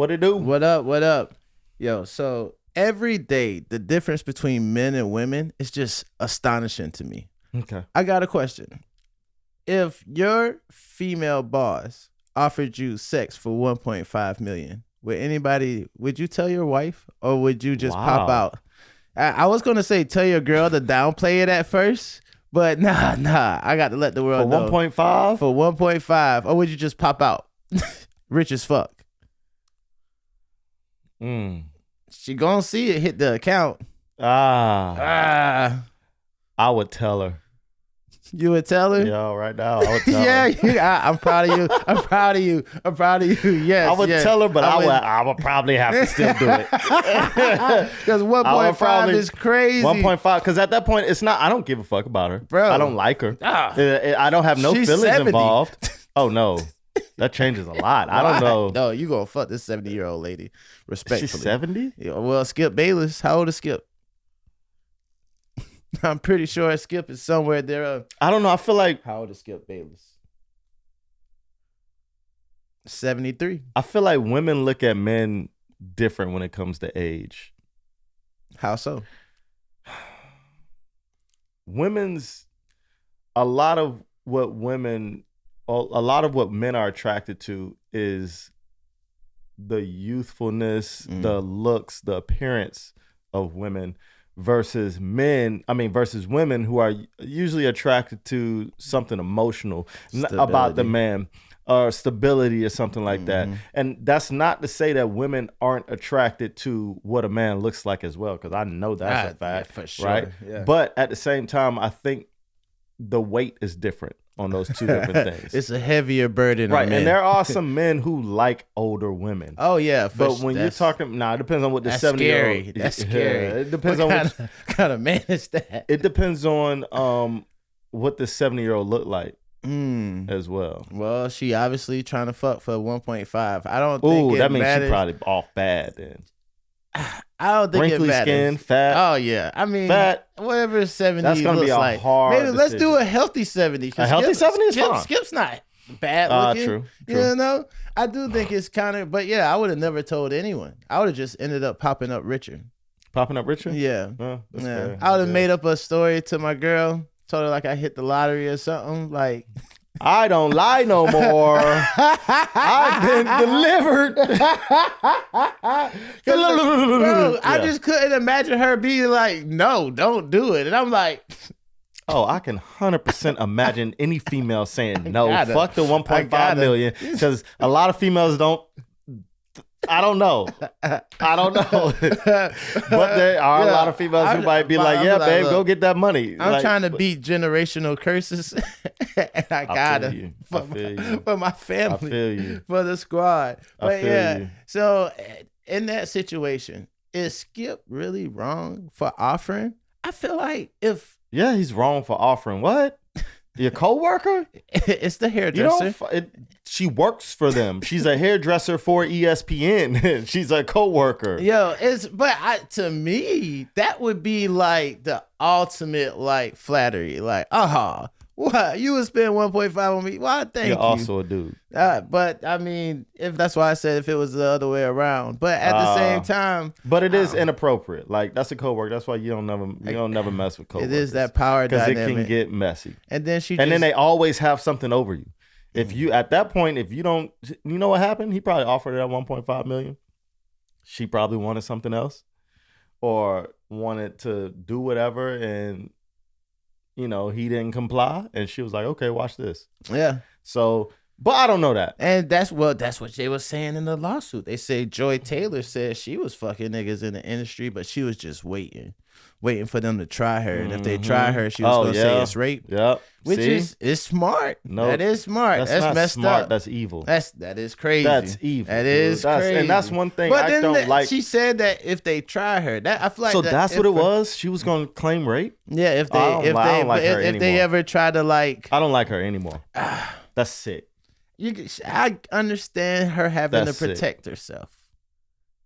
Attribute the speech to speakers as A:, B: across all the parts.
A: What it do?
B: What up? What up? Yo, so every day, the difference between men and women is just astonishing to me.
A: Okay.
B: I got a question. If your female boss offered you sex for $1.5 million, would you tell your wife or would you just pop out? I was going to say tell your girl to downplay it at first, but nah. I got to let the world know.
A: For 1.5?
B: For 1.5. Or would you just pop out? Rich as fuck. She gonna see it hit the account.
A: I would tell her.
B: You would tell her?
A: Yeah, right now I would tell her.
B: Yeah, I'm proud of you. I'm proud of you. Yes,
A: I would tell her, but I would probably have to still do it.
B: Because 1.5 is crazy.
A: 1.5, because at that point, it's not, I don't give a fuck about her. Bro. I don't like her. I don't have no feelings 70. Involved. Oh, no. That changes a lot. I don't know.
B: No, you gonna fuck this 70-year-old lady. Respectfully.
A: She's 70?
B: Yeah, well, Skip Bayless. How old is Skip? I'm pretty sure Skip is somewhere there.
A: I don't know. I feel like...
B: How old is Skip Bayless? 73.
A: I feel like women look at men different when it comes to age.
B: How so?
A: A lot of what men are attracted to is the youthfulness, the looks, the appearance of women versus women who are usually attracted to something emotional about the man or stability or something like that. And that's not to say that women aren't attracted to what a man looks like as well, because I know that's a fact,
B: for sure.
A: Right? Yeah. But at the same time, I think the weight is different on those two different things.
B: It's a heavier burden,
A: right?
B: On men.
A: And there are some men who like older women.
B: Oh yeah,
A: but when you're talking, it depends on what the 70-year-old.
B: That's scary.
A: It depends on what
B: kind of man is that.
A: It depends on what the 70-year-old look like as well.
B: Well, she obviously trying to fuck for 1.5. I don't think.
A: That means she probably off bad then.
B: I don't think
A: wrinkly
B: it matters.
A: Skin, fat.
B: Oh yeah, I mean,
A: fat.
B: Whatever 70
A: that's gonna
B: looks
A: be a
B: like.
A: hard.
B: Maybe let's do a healthy 70.
A: A healthy 70 is fine.
B: Skip's not bad looking.
A: True.
B: You know, I do think it's kind of, but yeah, I would have never told anyone. I would have just ended up popping up richer.
A: Popping up richer?
B: Yeah.
A: That's
B: yeah.
A: fair.
B: I would have made up a story to my girl, told her like I hit the lottery or something. Like,
A: I don't lie no more. I've been delivered.
B: Bro, I just couldn't imagine her being like, no, don't do it. And I'm like,
A: oh, I can 100% imagine any female saying no, fuck the 1.5 million. Because a lot of females don't. I don't know. But there are a lot of females who might be like, yeah, babe, go get that money.
B: I'm trying to beat generational curses. And I gotta for my family, for the squad. But yeah, so in that situation, is Skip really wrong for offering? I feel like
A: he's wrong for offering what? Your coworker?
B: It's the hairdresser.
A: She works for them. She's a hairdresser for ESPN. She's a coworker.
B: Yo, to me, that would be like the ultimate like flattery. Like, what? You would spend 1.5 on me? Why? Thank you.
A: You're also a dude.
B: But I mean, if that's why I said if it was the other way around. But at the same time,
A: but it is inappropriate. Like that's a coworker. That's why you don't never mess with coworkers.
B: It is that power dynamic
A: because it can get messy.
B: And then
A: then they always have something over you. If you at that point, if you don't, you know what happened? He probably offered her that 1.5 million. She probably wanted something else, or wanted to do whatever, and he didn't comply, and she was like, okay, watch this.
B: Yeah.
A: So, but I don't know that.
B: And that's what they were saying in the lawsuit. They say Joy Taylor said she was fucking niggas in the industry, but she was just waiting for them to try her. And if they try her, she was going to say it's rape.
A: Yep.
B: Which is smart. No, that is smart. That's messed
A: smart.
B: up.
A: That's evil.
B: That is crazy.
A: That's evil.
B: That is crazy.
A: And that's one thing I don't like.
B: She said that if they try her, I feel like
A: that's what it was. She was going to claim rape.
B: Yeah, if they ever try to like,
A: I don't like her anymore. That's sick.
B: I understand her having to protect herself,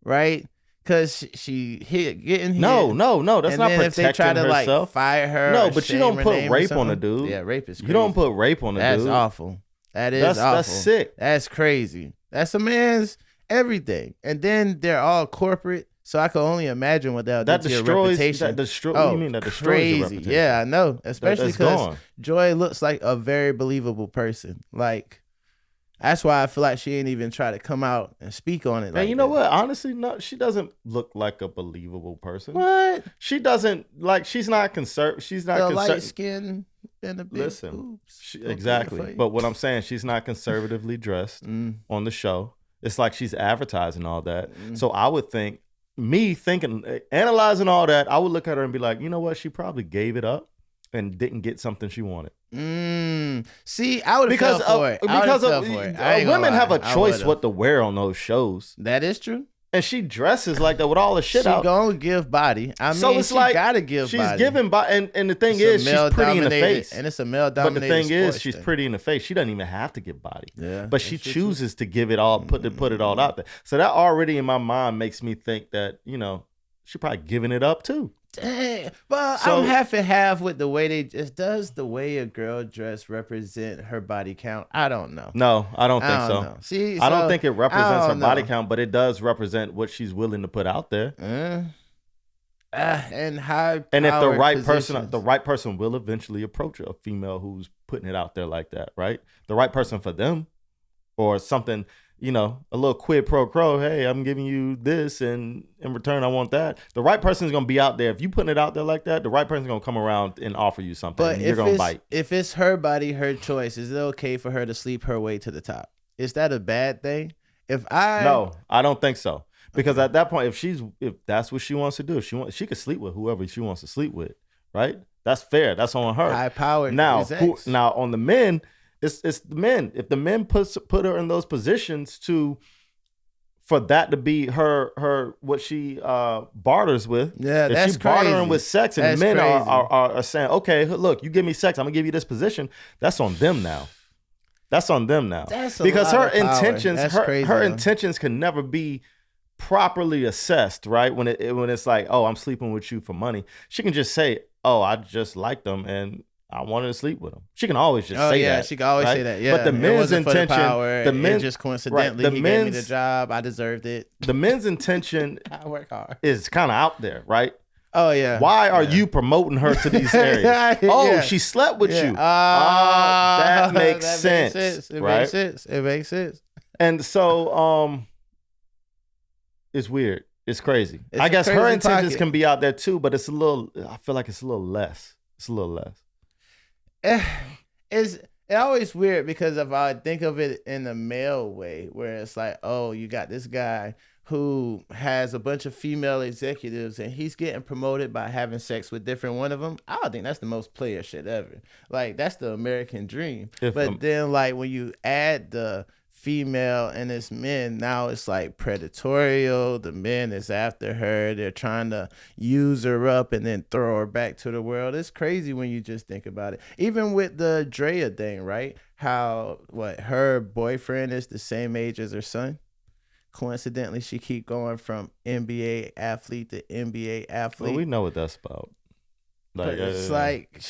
B: right? Because she getting hit.
A: No, that's not protecting herself. If they try to like
B: fire her,
A: no, but you don't put rape on a dude.
B: Yeah, rape is crazy.
A: You don't put rape on a dude.
B: That's awful. That's awful.
A: That's sick.
B: That's crazy. That's a man's. everything. And then they're all corporate. So I can only imagine what they'll do to your reputation.
A: What do you mean that destroys your reputation?
B: Yeah, I know. Especially because
A: gone.
B: Joy looks like a very believable person. Like, that's why I feel like she ain't even try to come out and speak on it.
A: And you know what? Honestly, no, she doesn't look like a believable person.
B: What?
A: She doesn't she's not conservative. She's not
B: the light skin and the big boobs.
A: Exactly. But what I'm saying, she's not conservatively dressed on the show. It's like she's advertising all that. So I would think, analyzing all that, I would look at her and be like, you know what? She probably gave it up and didn't get something she wanted.
B: See, I would have fell for it.
A: Because women have a choice what to wear on those shows.
B: That is true.
A: And she dresses like that with all the shit out.
B: She gonna give body. I mean,
A: so it's
B: she gotta give body.
A: She's giving body. And the thing is, she's pretty in the face.
B: And it's a male-dominated
A: But the thing is, she's pretty in the face. She doesn't even have to give body.
B: Yeah.
A: But she chooses to give it all, put it all out there. So that already in my mind makes me think that, she probably giving it up too.
B: Dang. Well, I'm half and half with the way does the way a girl dress represent her body count? I don't know.
A: No, I don't think so.
B: Know. See,
A: I don't think it represents her body count, but it does represent what she's willing to put out there.
B: And high.
A: And if the right person will eventually approach a female who's putting it out there like that, right? The right person for them, or something. A little quid pro quo. Hey, I'm giving you this, and in return, I want that. The right person is going to be out there. If you putting it out there like that, the right person is going to come around and offer you something, and you're going to bite.
B: If it's her body, her choice, is it okay for her to sleep her way to the top? Is that a bad thing?
A: No, I don't think so. Because at that point, if that's what she wants to do, she could sleep with whoever she wants to sleep with, right? That's fair. That's on her.
B: High power.
A: Now on the men. It's the men. If the men put her in those positions for that to be her what she barters with.
B: Yeah,
A: if she's bartering with sex, and the men are saying, okay, look, you give me sex, I'm gonna give you this position. That's on them now. That's because her intentions can never be properly assessed, right? When it's like, oh, I'm sleeping with you for money. She can just say, oh, I just like them and I wanted to sleep with him. She can always just say that.
B: She can always say that. Yeah,
A: but the men's intention,
B: it just coincidentally, he gave me the job. I deserved it.
A: The men's intention,
B: I work hard,
A: is kind of out there, right?
B: Oh yeah.
A: Why are you promoting her to these areas? She slept with you. That makes sense.
B: It
A: right?
B: makes sense. It makes sense.
A: And so, it's weird. It's crazy. I guess her intentions can be out there too, but I feel like it's a little less.
B: It's always weird because if I think of it in the male way, where it's like, oh, you got this guy who has a bunch of female executives and he's getting promoted by having sex with different one of them. I don't think that's the most player shit ever. Like, that's the American dream. Then like when you add the female and it's men, now it's like predatorial. The men is after her. They're trying to use her up and then throw her back to the world. It's crazy when you just think about it. Even with the Drea thing, right? How her boyfriend is the same age as her son. Coincidentally, she keep going from NBA athlete to NBA athlete.
A: Well, we know what that's about.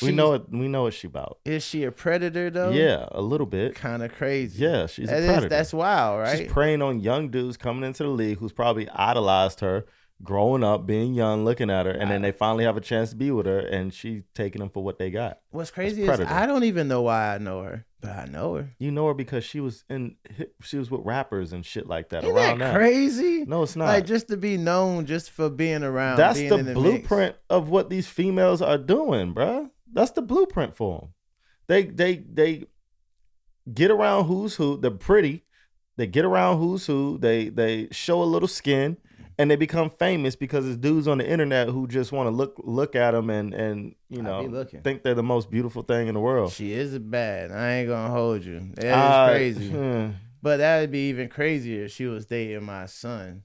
B: We know
A: what she about.
B: Is she a predator though?
A: Yeah, a little bit.
B: Kind of crazy.
A: Yeah, she's a predator.
B: That's wild, right?
A: She's preying on young dudes coming into the league who's probably idolized her, growing up, being young, looking at her, and then they finally have a chance to be with her, and she's taking them for what they got.
B: What's crazy is I don't even know why I know her, but I know her.
A: You know her because she was with rappers and shit like that.
B: Isn't around that crazy?
A: No, it's not.
B: Like, just to be known just for being around.
A: That's the blueprint of what these females are doing, bruh. That's the blueprint for them. They get around who's who. They're pretty. They get around who's who. They show a little skin. And they become famous because it's dudes on the internet who just want to look at them and think they're the most beautiful thing in the world.
B: She is bad. I ain't gonna hold you. That is crazy. But that would be even crazier if she was dating my son.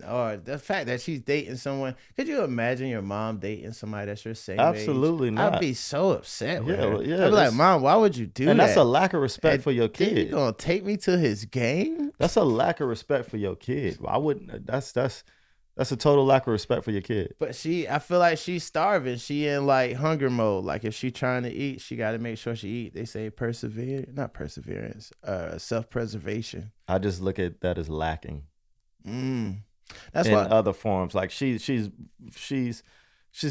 B: Or the fact that she's dating someone. Could you imagine your mom dating somebody that's your same
A: Absolutely
B: age?
A: not.
B: I'd be so upset with her.
A: Yeah,
B: I'd be like, Mom, why would you do that?
A: And that's a lack of respect for your kid.
B: You gonna take me to his game?
A: That's a lack of respect for your kid. I wouldn't. That's That's a total lack of respect for your kid.
B: But I feel like she's starving. She in like hunger mode. Like if she trying to eat, she got to make sure she eat. They say not perseverance, self-preservation.
A: I just look at that as lacking.
B: That's
A: in
B: why
A: other forms. Like she's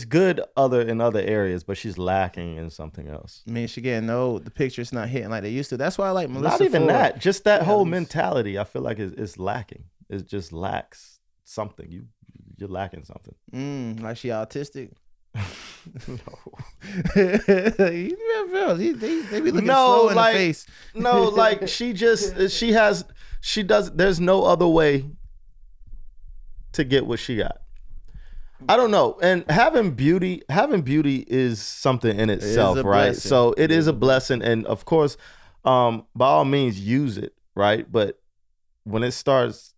A: good in other areas, but she's lacking in something else.
B: I mean, she getting old. The picture's not hitting like they used to. That's why I like Melissa.
A: Not even
B: Ford.
A: that. Just that whole mentality. I feel like is lacking. It just lacks something. You're lacking something.
B: Like she autistic.
A: No.
B: They be looking slow in the face.
A: No, like there's no other way to get what she got. I don't know. And having beauty is something in itself, right? Blessing. So it is a blessing. And of course, by all means use it, right? But when it starts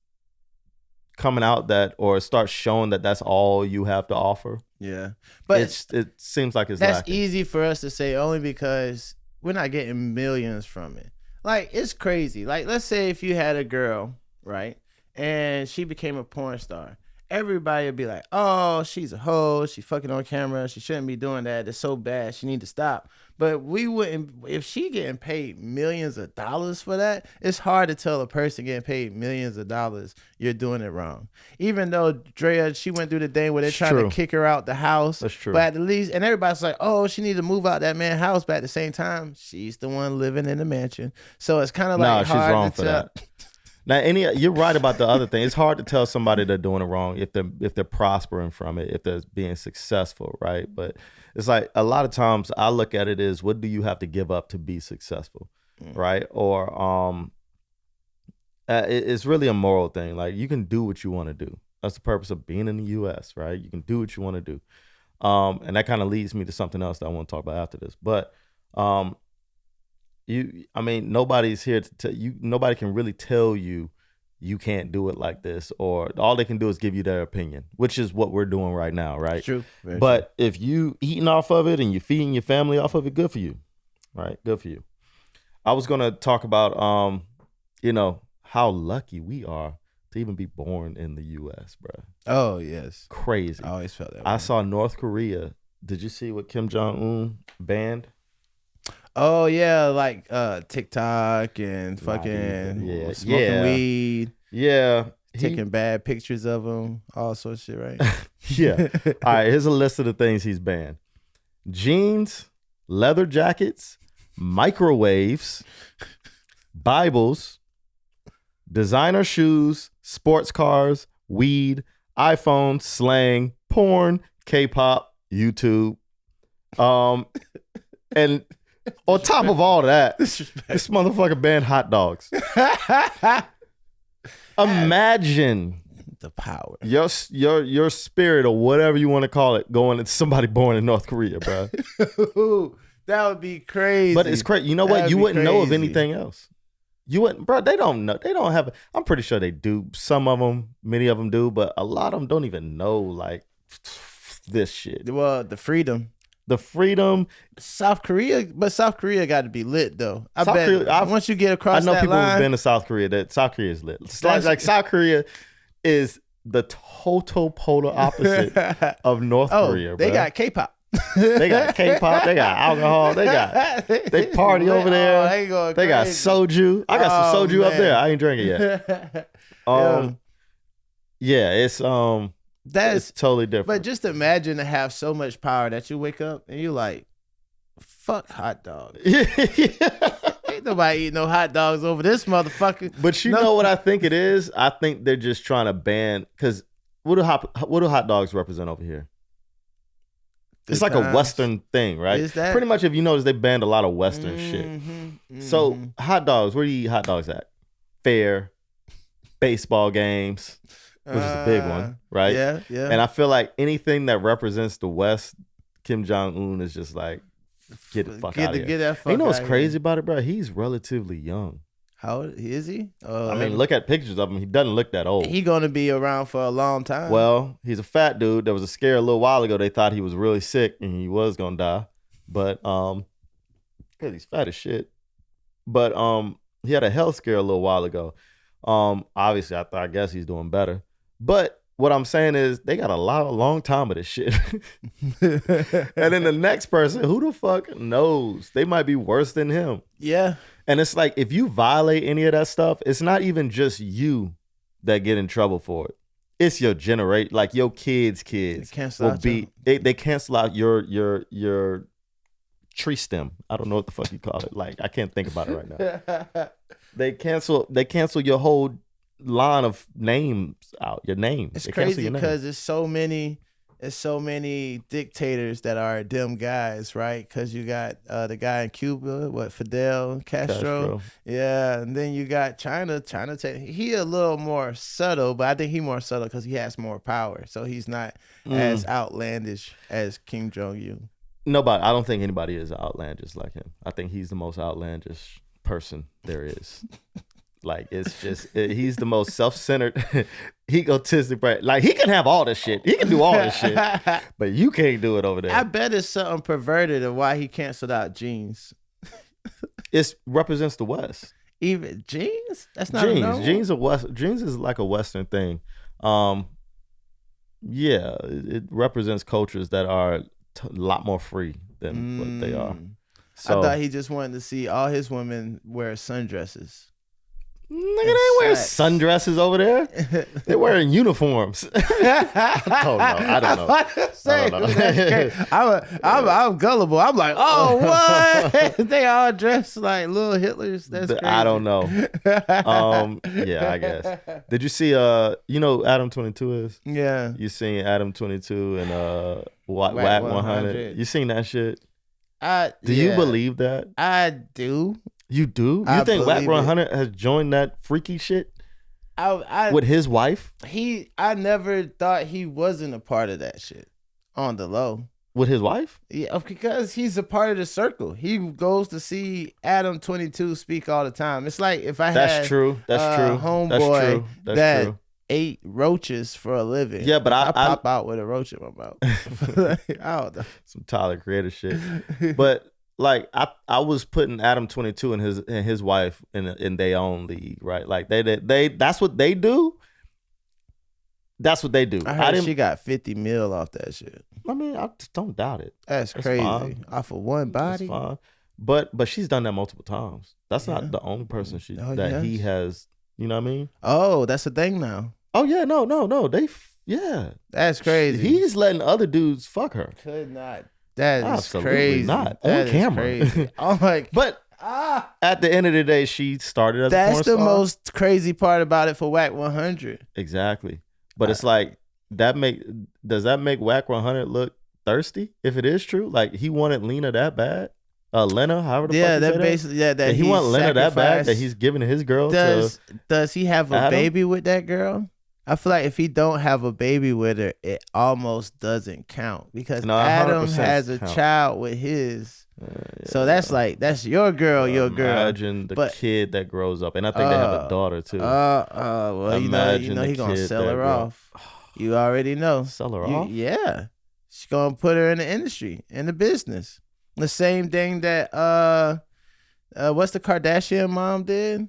A: coming out or it starts showing that that's all you have to offer.
B: Yeah. But
A: it seems like it's
B: that's
A: lacking.
B: Easy for us to say only because we're not getting millions from it. Like, it's crazy. Like, let's say if you had a girl, right? And she became a porn star. Everybody would be like, oh, she's a hoe. She fucking on camera. She shouldn't be doing that. It's so bad. She need to stop. But we wouldn't, if she getting paid millions of dollars for that, it's hard to tell a person getting paid millions of dollars you're doing it wrong. Even though Drea, she went through the thing where they're trying to kick her out the house.
A: That's true.
B: But at least, and everybody's like, oh, she need to move out that man's house. But at the same time, she's the one living in the mansion. So it's kind of like
A: she's wrong for that. Now, you're right about the other thing. It's hard to tell somebody they're doing it wrong if they're prospering from it, if they're being successful, right? But it's like a lot of times I look at it as, what do you have to give up to be successful, right? Or it's really a moral thing. Like, you can do what you want to do. That's the purpose of being in the U.S., right? You can do what you want to do, and that kind of leads me to something else that I want to talk about after this, but. Nobody's here to tell you. Nobody can really tell you can't do it like this, or all they can do is give you their opinion, which is what we're doing right now, right?
B: True.
A: But if you eating off of it and you're feeding your family off of it, good for you, right? Good for you. I was gonna talk about how lucky we are to even be born in the U.S., bro.
B: Oh yes,
A: crazy.
B: I always felt that.
A: I saw North Korea. Did you see what Kim Jong-un banned?
B: Oh yeah, like TikTok and fucking smoking weed.
A: Yeah.
B: Taking bad pictures of them, all sorts of shit, right?
A: Yeah. All right, here's a list of the things he's banned. Jeans, leather jackets, microwaves, Bibles, designer shoes, sports cars, weed, iPhones, slang, porn, K-pop, YouTube. And on top of all that, this motherfucker banned hot dogs. Imagine
B: the power.
A: Your spirit, or whatever you want to call it, going to somebody born in North Korea, bro.
B: That would be crazy.
A: But it's crazy. You know what? You wouldn't know of anything else. You wouldn't, bro. They don't know. They don't have. I'm pretty sure they do. Some of them, many of them do, but a lot of them don't even know like this shit.
B: Well, the freedom.
A: South Korea
B: got to be lit though. I bet once you get across that line.
A: I know people who've been to South Korea. That South Korea is lit. It's like South Korea is the total polar opposite of North Korea.
B: They got K-pop.
A: They got K-pop. They got alcohol. They party over there. They got soju. I got some soju up there. I ain't drinking yet. It's totally different.
B: But just imagine to have so much power that you wake up and you're like, fuck hot dogs. Ain't nobody eating no hot dogs over this motherfucker.
A: But you know what I think it is? I think they're just trying to ban, because what do hot dogs represent over here? It's like a Western thing, right?
B: Is that?
A: Pretty much, if you notice, they banned a lot of Western shit. So hot dogs, where do you eat hot dogs at? Fair, baseball games, which is a big one, right?
B: Yeah.
A: And I feel like anything that represents the West, Kim Jong-un is just like, get the fuck out of here.
B: Get that fuck
A: you know what's crazy about it, bro? He's relatively young.
B: How old is he?
A: I mean, look at pictures of him. He doesn't look that old.
B: He gonna be around for a long time.
A: Well, he's a fat dude. There was a scare a little while ago. They thought he was really sick and he was gonna die, but because he's fat as shit. But he had a health scare a little while ago. Obviously, I guess he's doing better. But what I'm saying is they got a long time of this shit. And then the next person, who the fuck knows? They might be worse than him.
B: Yeah.
A: And it's like, if you violate any of that stuff, it's not even just you that get in trouble for it. It's your generation, like your kids will be, they cancel out your tree stem. I don't know what the fuck you call it. Like, I can't think about it right now. They cancel your whole line of names out. Your name.
B: It's crazy because there's so many dictators that are them guys, right? Because you got the guy in Cuba, Fidel Castro. Yeah, and then you got China. He a little more subtle, but I think he more subtle because he has more power, so he's not as outlandish as Kim Jong-un.
A: Nobody. I don't think anybody is outlandish like him. I think he's the most outlandish person there is. Like, it's just, he's the most self-centered, egotistic, right? Like, he can have all this shit. He can do all this shit, but you can't do it over there.
B: I bet it's something perverted of why he canceled out jeans.
A: It represents the West.
B: Even jeans? That's not jeans.
A: Jeans is like a Western thing. Yeah, it represents cultures that are a lot more free than what they are. So,
B: I thought he just wanted to see all his women wear sundresses.
A: Nigga, they wear sundresses over there. They're wearing uniforms. I don't know.
B: I'm gullible. I'm like, oh, what? They all dressed like little Hitlers. That's crazy.
A: I don't know. Yeah, I guess. Did you see? You know, Adam 22 is.
B: Yeah.
A: You seen Adam 22 and Wack 100? You seen that shit? Do you believe that?
B: I do.
A: You do? You think Wack 100 has joined that freaky shit with his wife?
B: I never thought he wasn't a part of that shit on the low.
A: With his wife?
B: Yeah, because he's a part of the circle. He goes to see Adam 22 speak all the time. It's like if I had
A: That's true.
B: Homeboy that ate roaches for a living.
A: Yeah, but I
B: pop out with a roach in my mouth. I don't know.
A: Some Tyler Creator shit. But like I was putting Adam 22 and his wife in their own league, right? Like they that's what they do. That's what they do.
B: I heard she got 50 mil off that shit.
A: I mean, I just don't doubt it.
B: That's crazy. Fine. Off of one body.
A: That's fine. But she's done that multiple times. That's not the only person he has. You know what I mean?
B: Oh, that's a thing now.
A: Oh yeah, no.
B: That's crazy.
A: He's letting other dudes fuck her.
B: Could not. That is
A: absolutely
B: crazy.
A: Not on camera.
B: Oh my!
A: But at the end of the day, she started as a porn star.
B: That's the most crazy part about it for Wack 100.
A: Exactly. But it's like does that make Wack 100 look thirsty? If it is true, like he wanted Lena that bad, Lena, however the fuck
B: that basically that
A: he want Lena that bad that he's giving his girl.
B: Does he have a baby with that girl? I feel like if he don't have a baby with her, it almost doesn't count because Adam has a child with his. So that's your girl,
A: Imagine the kid that grows up, and I think they have a daughter too.
B: Well, you know he gonna sell her off. You already know.
A: Sell her off?
B: Yeah, she's gonna put her in the industry, in the business. The same thing that what's the Kardashian mom did?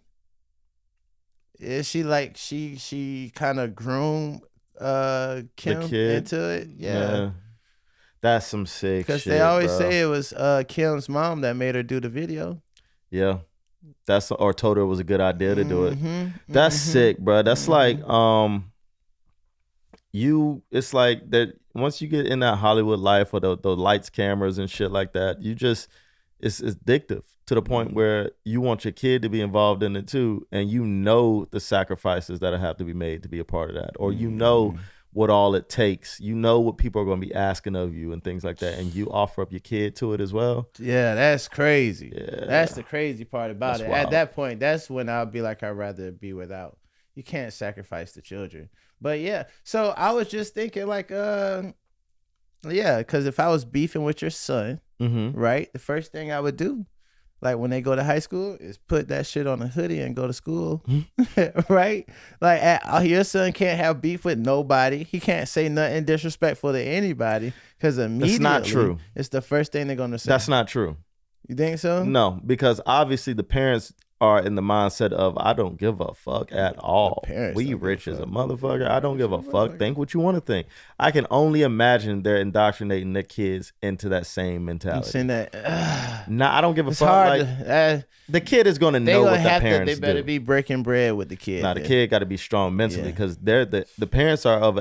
B: Yeah, she kind of groomed Kim into it. Yeah.
A: That's some sick shit.
B: Because they always say it was Kim's mom that made her do the video.
A: Yeah. Or told her it was a good idea to do it. That's sick, bro. That's like it's like that once you get in that Hollywood life or the lights, cameras and shit like that, it's addictive to the point where you want your kid to be involved in it too, and you know the sacrifices that have to be made to be a part of that, or you know what all it takes, you know what people are going to be asking of you and things like that, and you offer up your kid to it as well.
B: Yeah, that's crazy. Yeah. That's the crazy part about it. Wild. At that point, that's when I'll be like, I'd rather be without. You can't sacrifice the children. But yeah, so I was just thinking like, because if I was beefing with your son, right, the first thing I would do, like when they go to high school, is put that shit on a hoodie and go to school, right? Like your son can't have beef with nobody. He can't say nothing disrespectful to anybody because immediately
A: that's not true.
B: It's the first thing they're gonna say.
A: That's not true.
B: You think so?
A: No, because obviously the parents are in the mindset of I don't give a fuck at all. We rich as a motherfucker. I don't give a fuck. Think what you want to think. I can only imagine they're indoctrinating their kids into that same mentality.
B: I'm saying that.
A: Nah, I don't give a fuck. Like, the kid is going to know what the parents do.
B: They better be breaking bread with the kid.
A: Nah, the kid got to be strong mentally because they're the parents are of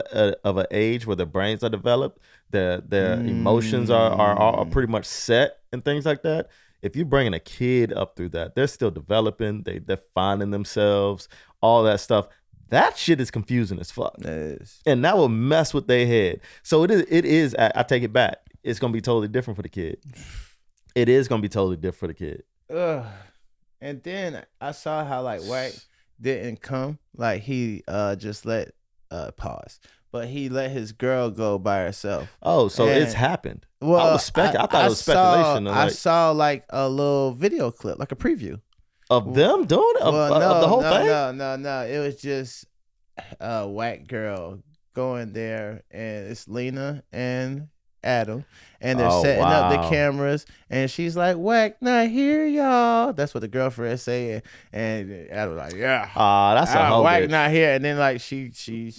A: an age where their brains are developed. Their emotions are pretty much set and things like that. If you're bringing a kid up through that, they're still developing. They're finding themselves, all that stuff. That shit is confusing as fuck. And that will mess with their head. So it is, I take it back. It's going to be totally different for the kid. It is going to be totally different for the kid.
B: And then I saw how like Wack didn't come. Like he just let, pause. But he let his girl go by herself.
A: Oh, so it's happened. Well, I thought it was speculation.
B: I saw like a little video clip, like a preview
A: of them doing it. Of the whole thing.
B: No. It was just a Wack girl going there, and it's Lena and Adam, and they're setting up the cameras, and she's like, "Wack not here, y'all." That's what the girlfriend saying, and Adam like, "Yeah,
A: that's a hoe
B: Wack
A: bitch.
B: Not here," and then like she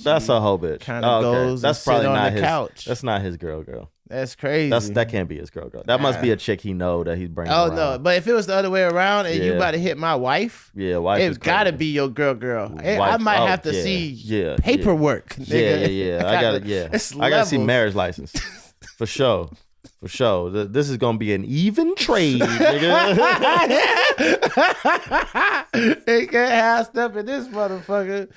A: that's a hoe bitch.
B: Kind of goes. That's probably
A: not
B: on the
A: his
B: couch.
A: That's not his girl.
B: That's crazy.
A: That can't be his girl. That must be a chick he know that he's bringing.
B: Oh
A: around.
B: no! But if it was the other way around, and you about to hit my wife,
A: wife,
B: it's got to be your girl.
A: Wife,
B: I might have to see paperwork.
A: Yeah. I gotta see marriage license for sure. For sure. This is going to be an even trade, nigga.
B: They can't have stuff in this motherfucker.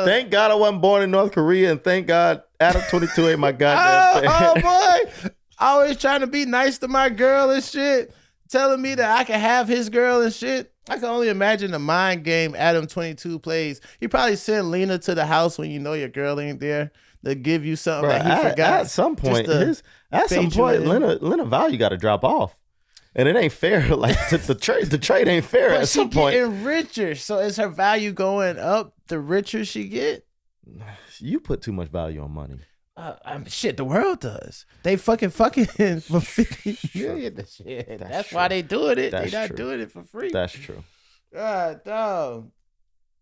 A: Thank God I wasn't born in North Korea, and thank God Adam 22 ain't my goddamn thing.
B: Oh, boy. Always trying to be nice to my girl and shit. Telling me that I can have his girl and shit. I can only imagine the mind game Adam 22 plays. He probably send Lena to the house when you know your girl ain't there. To give you something that he forgot.
A: At some point, Lena value got to drop off, and it ain't fair. Like the trade ain't fair.
B: But
A: at some point,
B: getting richer. So is her value going up the richer she get?
A: You put too much value on money.
B: Shit, the world does. They fucking for 50 million. The shit. That's why they doing it. They not doing it for free.
A: That's true.
B: God, dog.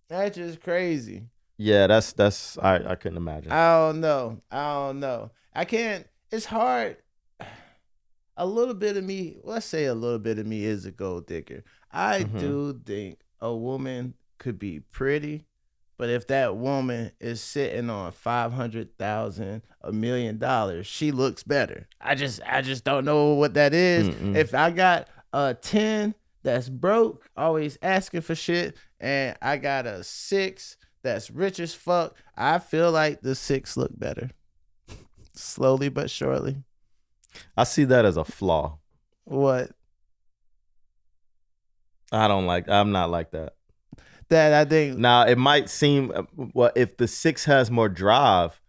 B: That's just crazy.
A: Yeah, that's I couldn't imagine.
B: I don't know. I can't. It's hard. A little bit of me, let's say a little bit of me is a gold digger. I do think a woman could be pretty, but if that woman is sitting on $500,000, $1 million, she looks better. I just don't know what that is. If I got a 10 that's broke, always asking for shit, and I got a 6 that's rich as fuck, I feel like the 6 look better. Slowly but surely.
A: I see that as a flaw.
B: What?
A: I'm not like that.
B: That I think.
A: Now, it might seem, if the 6 has more drive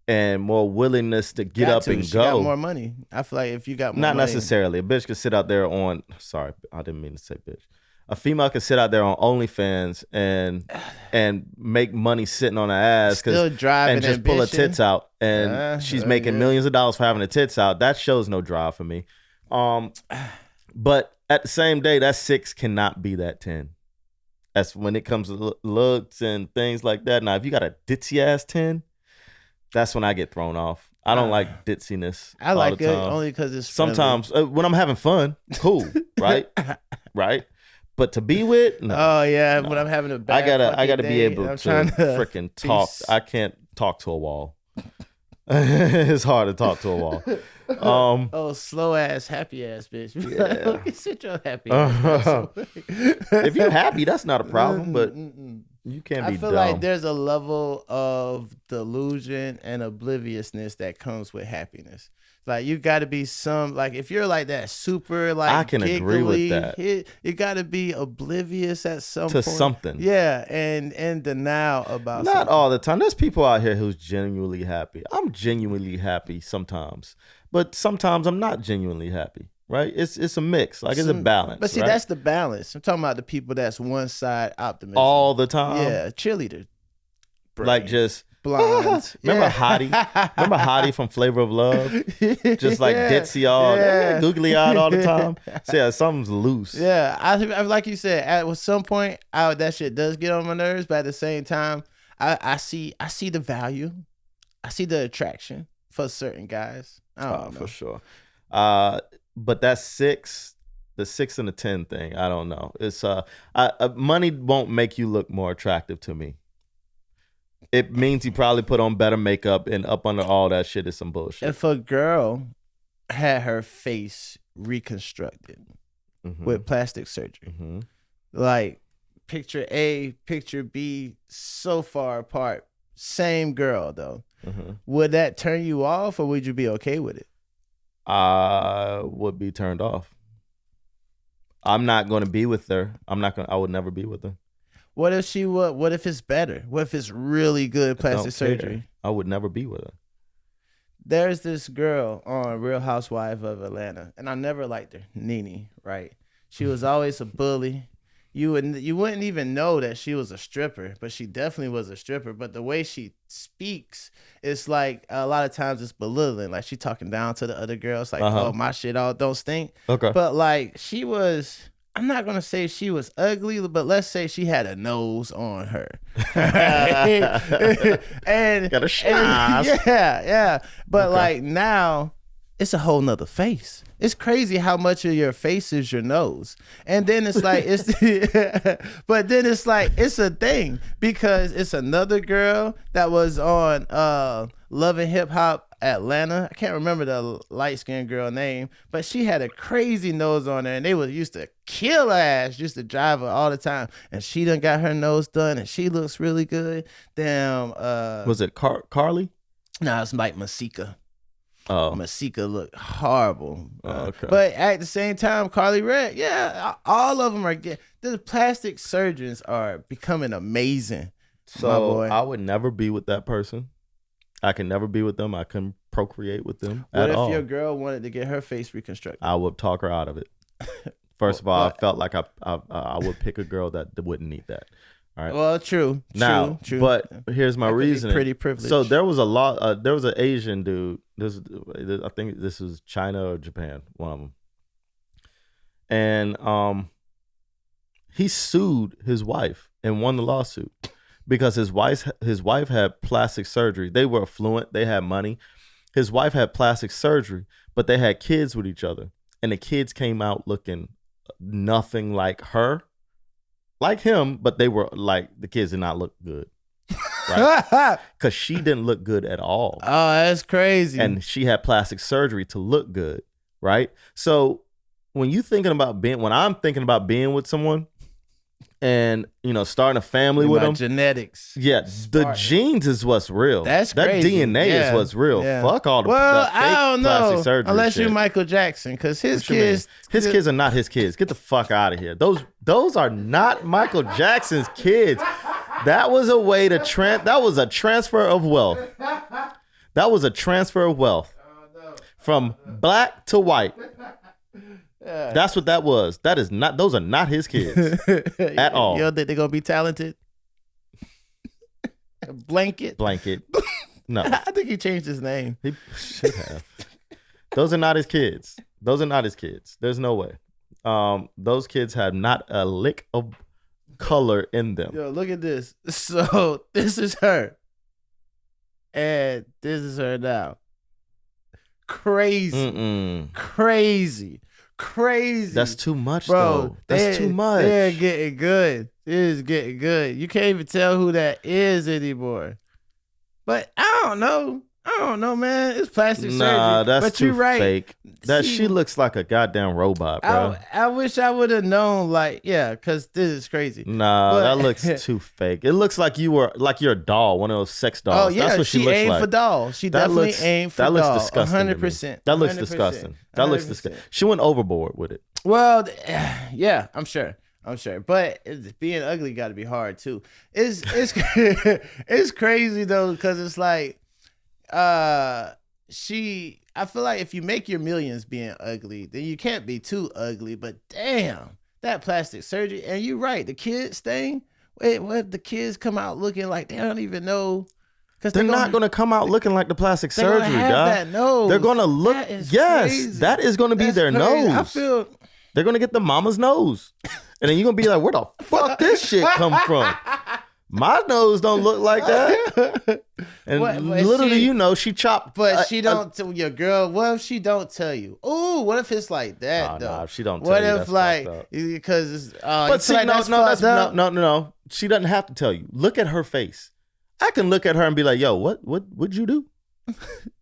A: and more willingness to get up and
B: she
A: go.
B: Got more money. I feel like if you got more
A: not
B: money.
A: Necessarily. A bitch could sit out there on, sorry, I didn't mean to say bitch. A female could sit out there on OnlyFans and make money sitting on her ass,
B: still driving
A: and just pull her tits out, and she's making millions of dollars for having her tits out. That shows no drive for me. But at the same day, that 6 cannot be that 10. That's when it comes to looks and things like that. Now, if you got a ditzy ass 10, that's when I get thrown off. I don't like ditziness.
B: I like it only because it's
A: sometimes when I'm having fun, cool, right, right. But to be with, no.
B: Oh yeah, when I'm having a bad
A: I gotta
B: day,
A: be able to freaking talk. I can't talk to a wall. It's hard to talk to a wall.
B: Slow ass, happy ass bitch.
A: Yeah.
B: Sit your happy ass.
A: If you're happy, that's not a problem. But you can't be dumb.
B: I feel like there's a level of delusion and obliviousness that comes with happiness. Like you got to be if you're like that super like
A: I can agree with that.
B: You got to be oblivious at some point.
A: Something.
B: Yeah, and denial about
A: not
B: something.
A: all the time. There's people out here who's genuinely happy. I'm genuinely happy sometimes, but sometimes I'm not genuinely happy. Right? It's a mix. Like it's a balance.
B: But see,
A: right?
B: That's the balance. I'm talking about the people that's one side optimism
A: all the time.
B: Yeah, cheerleader.
A: Brain. Like just
B: blonde.
A: Remember Hottie? Remember Hottie from Flavor of Love? Just like ditzy all, googly eyed all the time. So yeah, something's loose.
B: Yeah, I like you said. At some point, that shit does get on my nerves, but at the same time, I see the value, I see the attraction for certain guys. I don't know.
A: For sure. But that's the 6 and the 10 thing. I don't know. It's money won't make you look more attractive to me. It means you probably put on better makeup, and up under all that shit is some bullshit.
B: If a girl had her face reconstructed with plastic surgery, like picture A, picture B, so far apart, same girl though, would that turn you off, or would you be okay with it?
A: I would be turned off. I'm not going to be with her. I would never be with her.
B: What if it's better? What if it's really good plastic surgery?
A: I would never be with her.
B: There's this girl on Real Housewives of Atlanta, and I never liked her, Nene, right? She was always a bully. You wouldn't even know that she was a stripper, but she definitely was a stripper. But the way she speaks, it's like a lot of times it's belittling. Like she talking down to the other girls, like, oh, my shit all don't stink. Okay. But like she was, I'm not going to say she was ugly, but let's say she had a nose on her. and got a shine. Yeah. But like now, it's a whole nother face. It's crazy how much of your face is your nose. And then it's like, but then it's like, it's a thing because it's another girl that was on Love and Hip Hop Atlanta. I can't remember the light-skinned girl name, but she had a crazy nose on her, and they used to kill her ass, used to drive her all the time. And she done got her nose done, and she looks really good. Damn.
A: Was it Carly?
B: No, it's like Masika.
A: Oh,
B: Masika looked horrible.
A: Okay.
B: But at the same time, Carly Red, all of them are getting. The plastic surgeons are becoming amazing.
A: So my boy. I would never be with that person. I can never be with them. I couldn't procreate with them at all.
B: What if your girl wanted to get her face reconstructed?
A: I would talk her out of it. First of all, I felt like I would pick a girl that wouldn't need that. All right.
B: Well, true.
A: But here's my reasoning.
B: Pretty privileged.
A: So there was there was an Asian dude. I think this was China or Japan, one of them. And he sued his wife and won the lawsuit because his wife had plastic surgery. They were affluent. They had money. His wife had plastic surgery, but they had kids with each other, and the kids came out looking nothing like her. Like him, but they were like, the kids did not look good. Right? Because she didn't look good at all.
B: Oh, that's crazy.
A: And she had plastic surgery to look good, right? So when I'm thinking about being with someone and, starting a family with them.
B: Genetics.
A: Yeah, the genes is what's real.
B: That's
A: that
B: crazy.
A: DNA is what's real. Yeah. Fuck all the fake
B: I don't know.
A: Plastic surgery
B: unless
A: shit.
B: you're Michael Jackson, because his kids
A: are not his kids. Get the fuck out of here. Those are not Michael Jackson's kids. That was a way to that was a transfer of wealth. That was a transfer of wealth from black to white. That's what that was. Those are not his kids at all.
B: You don't think they're gonna be talented? Blanket.
A: No.
B: I think he changed his name.
A: He should have. Those are not his kids. There's no way. Those kids have not a lick of color in them.
B: Yo, look at this. So this is her. And this is her now. Crazy. Crazy.
A: That's too much,
B: bro.
A: Though. That's too much.
B: They're getting good. It is getting good. You can't even tell who that is anymore. But I don't know, man. It's plastic surgery.
A: That's
B: but
A: too
B: you're right.
A: fake. She looks like a goddamn robot, bro.
B: I wish I would have known, because this is crazy.
A: That looks too fake. It looks like you're a doll, one of those sex dolls.
B: Oh yeah,
A: that's what she looks like.
B: aimed for dolls. She definitely aimed for dolls.
A: That looks disgusting.
B: 100%.
A: That looks disgusting. That looks disgusting. She went overboard with it.
B: Well, yeah, I'm sure. But being ugly got to be hard too. It's it's crazy though, because it's like I feel like if you make your millions being ugly, then you can't be too ugly. But damn, that plastic surgery. And you're right, the kids thing. Wait, what if the kids come out looking like they don't even know?
A: They're not going to come out looking like the plastic surgery, dog.
B: That nose.
A: They're going to look. Yes,
B: crazy.
A: that is going to be their
B: crazy.
A: nose.
B: I feel
A: they're going to get the mama's nose, and then you're going to be like, where the fuck this shit come from? My nose don't look like that. And little do you know, she chopped.
B: But she don't tell your girl. What if she don't tell you? Ooh, what if it's like that though?
A: Nah, if she don't tell you, that's
B: like because it's but see, like
A: no. She doesn't have to tell you. Look at her face. I can look at her and be like, yo, what'd you do?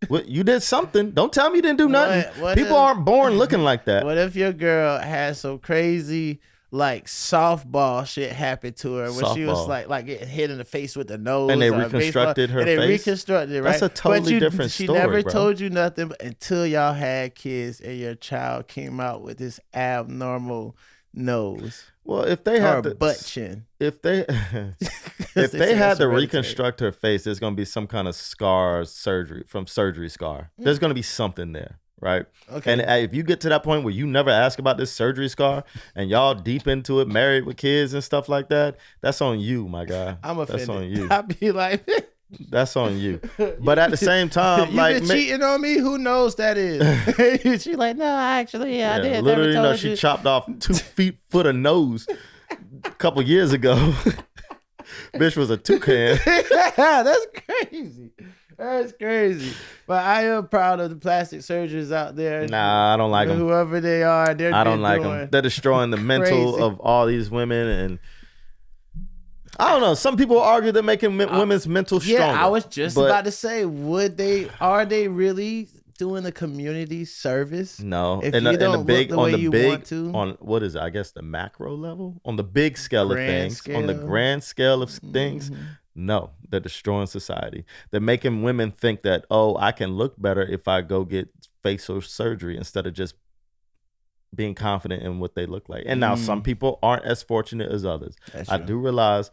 A: What, you did something. Don't tell me you didn't do nothing. People aren't born looking like that.
B: What if your girl had some crazy like softball shit happened to her when she was like getting hit in the face with the nose,
A: and they reconstructed her face.
B: They reconstructed it, right?
A: That's a totally different story.
B: She never told you nothing until y'all had kids and your child came out with this abnormal nose.
A: Well, if they had the
B: butt chin,
A: if they had to reconstruct her face, there's gonna be some kind of surgery scar. There's gonna be something there. Right. Okay. And if you get to that point where you never ask about this surgery scar and y'all deep into it, married with kids and stuff like that, that's on you, my guy.
B: I'm offended.
A: That's on you.
B: I'd be like,
A: that's on you. But at the same time,
B: you been cheating on me? Who knows that is? She like, no, actually, I did.
A: Literally, she chopped off 2 foot of nose a couple years ago. Bitch was a toucan.
B: That's crazy. That's crazy. But I am proud of the plastic surgeons out there.
A: Nah, I don't like them.
B: Whoever they are,
A: I don't like them. They're destroying the mental of all these women. And I don't know. Some people argue they're making women's mental stronger.
B: Yeah, I was just about to say, are they really doing a community service?
A: No.
B: If you don't look the way you want to.
A: On what is it? I guess the macro level? On the big scale of things. On the grand scale of things. No, they're destroying society. They're making women think that, oh, I can look better if I go get facial surgery instead of just being confident in what they look like. And now some people aren't as fortunate as others. I do realize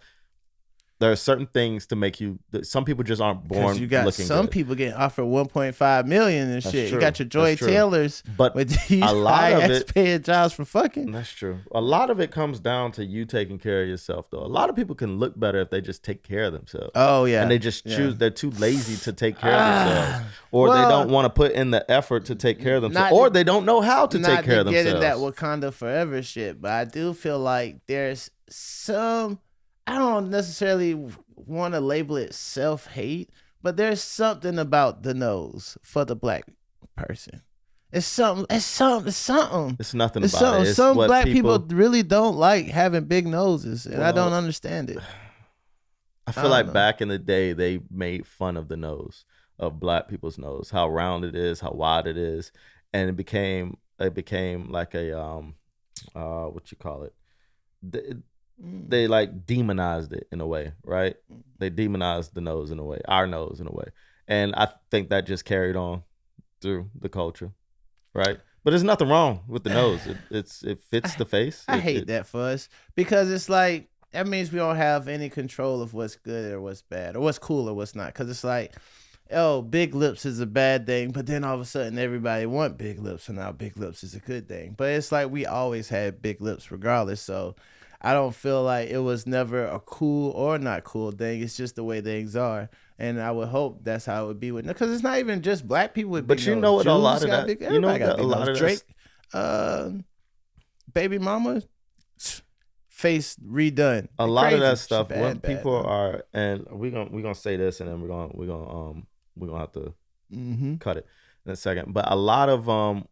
A: there are certain things to make you. Some people just aren't born
B: you got
A: looking
B: some
A: good.
B: people getting offered 1.5 million and
A: That's
B: shit.
A: true.
B: You got your Joy Taylors,
A: but
B: with these
A: a lot of it
B: paid jobs for fucking.
A: That's true. A lot of it comes down to you taking care of yourself, though. A lot of people can look better if they just take care of themselves.
B: Oh yeah,
A: and they just choose. They're too lazy to take care of themselves, or they don't want to put in the effort to take care of themselves, or they don't know how to take care of themselves.
B: Not getting that Wakanda Forever shit, but I do feel like there's some. I don't necessarily want to label it self-hate, but there's something about the nose for the black person. It's something. It's nothing about it. It's some black people really don't like having big noses, and I don't understand it.
A: I feel like back in the day, they made fun of the nose, of black people's nose, how round it is, how wide it is, and it became like a what you call it. They like demonized it in a way, right? They demonized the nose in a way, our nose in a way. And I think that just carried on through the culture, right? But there's nothing wrong with the nose. It fits the face.
B: I hate that for us because it's like, that means we don't have any control of what's good or what's bad or what's cool or what's not. Because it's like, oh, big lips is a bad thing, but then all of a sudden everybody want big lips and now big lips is a good thing. But it's like we always had big lips regardless, so I don't feel like it was never a cool or not cool thing. It's just the way things are. And I would hope that's how it would be with, because it's not even just black people with big nose.
A: But you know what, a lot of that, you know
B: what
A: a lot of
B: Drake, baby mama, face redone.
A: A lot of that stuff, when people are, and we're gonna say this, and then we're gonna have to cut it in a second. But a lot of a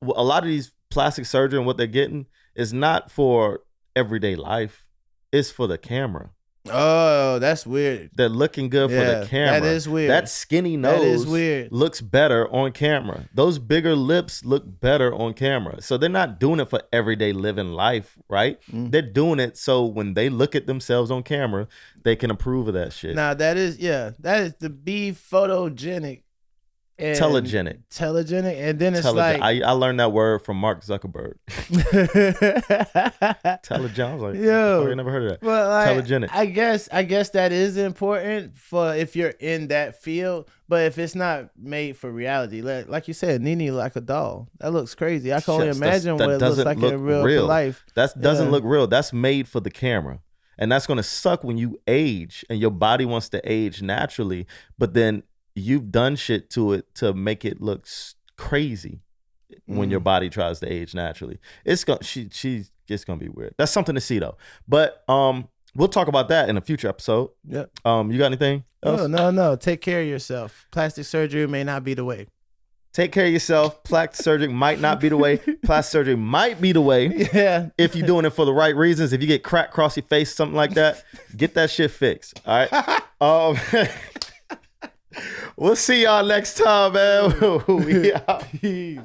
A: lot of these plastic surgery and what they're getting is not for everyday life. It's for the camera.
B: Oh, that's weird.
A: They're looking good for the camera.
B: That is weird.
A: That skinny nose looks better on camera. Those bigger lips look better on camera. So they're not doing it for everyday living life, right? They're doing it so when they look at themselves on camera, they can approve of that shit.
B: Now that is to be photogenic.
A: Telegenic,
B: and then it's like
A: I learned that word from Mark Zuckerberg. Telegenic, I was like, I never heard of that.
B: Well, like,
A: telegenic.
B: I guess that is important for if you're in that field, but if it's not made for reality, like you said, Nene like a doll. That looks crazy. I can only imagine what it looks like in real life.
A: That doesn't look real. That's made for the camera. And that's going to suck when you age and your body wants to age naturally, but then you've done shit to it to make it look crazy when your body tries to age naturally. It's going to be weird. That's something to see though. But we'll talk about that in a future episode.
B: Yeah.
A: You got anything else?
B: No. Take care of yourself. Plastic surgery may not be the way.
A: Take care of yourself. Plastic surgery might not be the way. Plastic surgery might be the way.
B: Yeah.
A: If you're doing it for the right reasons. If you get crack across your face, something like that, get that shit fixed. All right. We'll see y'all next time, man. We out.
B: Peace.